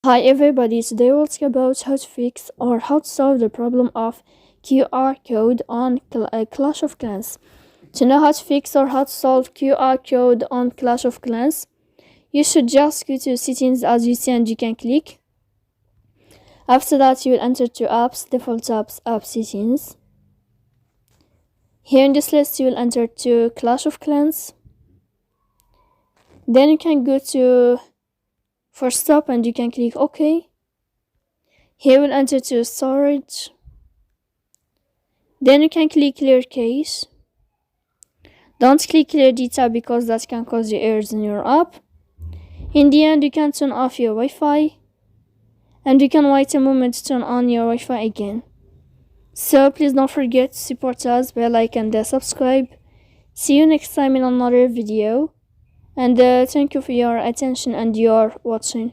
Hi everybody, today we'll talk about how to fix or how to solve the problem of QR code on Clash of Clans. To know how to fix or how to solve QR code on Clash of Clans, you should just go to settings as you see and you can click. After that, you will enter to apps, default apps, app settings. Here in this list, you will enter to Clash of Clans. Then you can go to for stop and you can click OK. Here we'll enter to storage. Then you can click clear cache. Don't click clear data because that can cause you errors in your app. In the end, you can turn off your Wi-Fi and you can wait a moment to turn on your Wi-Fi again. So please don't forget to support us by like and subscribe. See you next time in another video, and thank you for your attention and your watching.